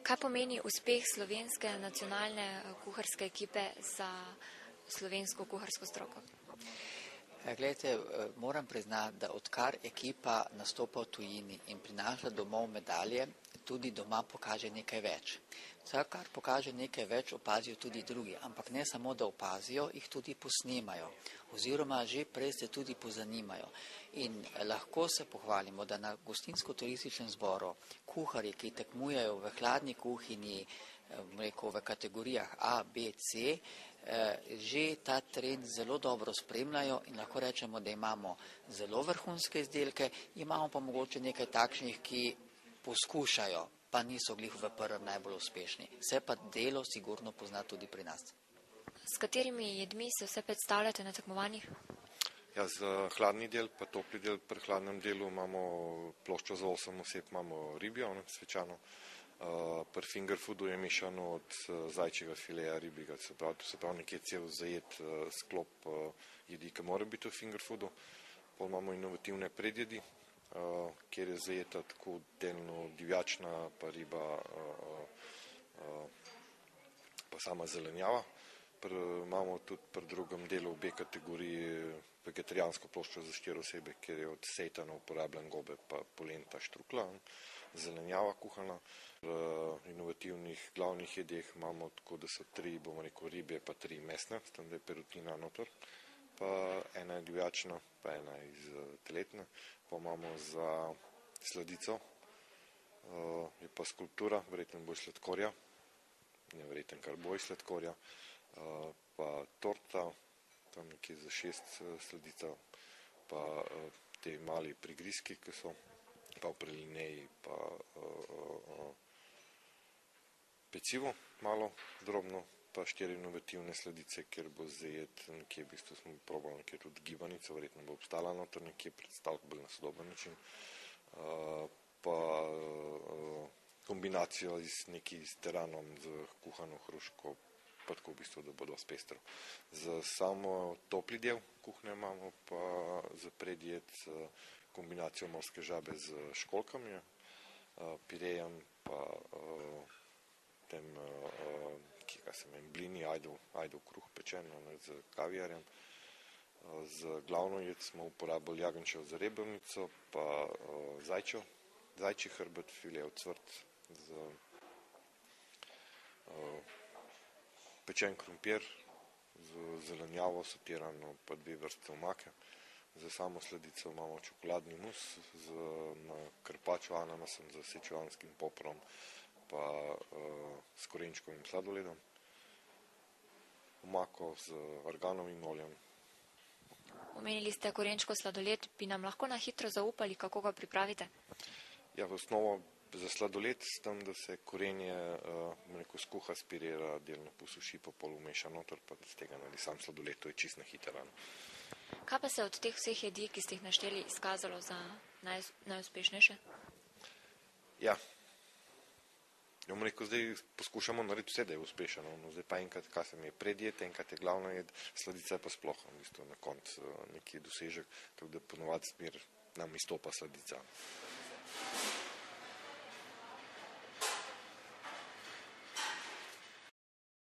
Kaj pomeni uspeh slovenske nacionalne kuharske ekipe za slovensko kuharsko stroko? Glejte, moram priznati, da odkar ekipa nastopa v tujini in prinaša domov medalje, tudi doma pokaže nekaj več. Vse, kar pokaže nekaj več, opazijo tudi drugi, ampak ne samo, da opazijo, jih tudi posnemajo, oziroma že prej se tudi pozanimajo. In lahko se pohvalimo, da na gostinsko-turističnem zboru kuharji, ki tekmujejo v hladni kuhinji, v kategorijah A, B, C, že ta trend zelo dobro spremljajo in lahko rečemo, da imamo zelo vrhunske izdelke, imamo pa mogoče nekaj takšnih, ki poskušajo, pa niso glih v prvem najbolj uspešni. Se pa delo sigurno pozna tudi pri nas. S katerimi jedmi se vse predstavljate na tekmovanjih? Ja, za hladni del, pa topli del, pri hladnem delu imamo ploščo za 8 oseb, imamo ribjo, svečano. Pri finger foodu je mešano od zajčjega fileja, ribjega, se pravi nekje cel zajet sklop jedi, ki mora biti v finger foodu. Potem imamo inovativne predjedi, kjer je zajeta tako delno divjačna, pa riba, pa sama zelenjava. Imamo tudi pri drugem delu obe kategoriji vegetarijansko ploščo za 4 osebe, kjer je od sejtana uporabljen gobe, pa polenta, štrukla, zelenjava kuhana. V inovativnih glavnih jedeh imamo tako, da so 3, bomo rekel, ribje, pa 3 mesne, s tem, da je perutina noter, pa 1 je divjačna, pa 1 iz teletne. Pa imamo za sladico, je pa skulptura, verjetno bo iz sladkorja, neverjetno kar bo iz sladkorja, pa torta, tam nekje za 6 sladica, pa te mali prigrizki, ki so, pa v pralineji, pa pecivo malo drobno, pa 4 inovativne sladice, kjer bo zajet nekje, v bistvu smo probali nekje tudi gibanico, verjetno bo obstala noter nekje predstaviti bolj na sodoben način, pa kombinacijo s teranom, z kuhano hruško, pa tako v bistvu, da bo dosti pestro. Za samo topli del kuhnje imamo pa za predjed kombinacijo morske žabe z školjkami, pirejem, pa tem, blini, ajdov kruh pečen z kaviarjem. Za glavno jed smo uporabili jagenjčev za rebelnico, pa zajčji hrbet, file ocvrt, pečen krompir, z zelenjavo sotirano, pa 2 vrste omake. Za samo sladico imamo čokoladni mus na karpačo ananasem z sečuanskim poprom, pa s korenčkovim sladoledom, omako z arganovim oljem. Omenili ste korenčkov sladoled, bi nam lahko na hitro zaupali, kako ga pripravite? Ja, v osnovo za sladoled s tem, da se korenje skuha, spirira, delno posuši, pa pol umeša noter, pa z tega naredi sam sladoled, to je čisto na hitro. Kaj pa se od teh vseh jedi, ki ste jih našteli, izkazalo za najuspešnejše? Ja. Bomo rekel, zdaj poskušamo narediti vse, da je uspešno. Zdaj pa enkrat, kaj se mi je predjed, enkrat je glavna jed, sladica je pa sploh v bistvu na koncu neki dosežek, tako da ponovadi smer nam izstopa sladica.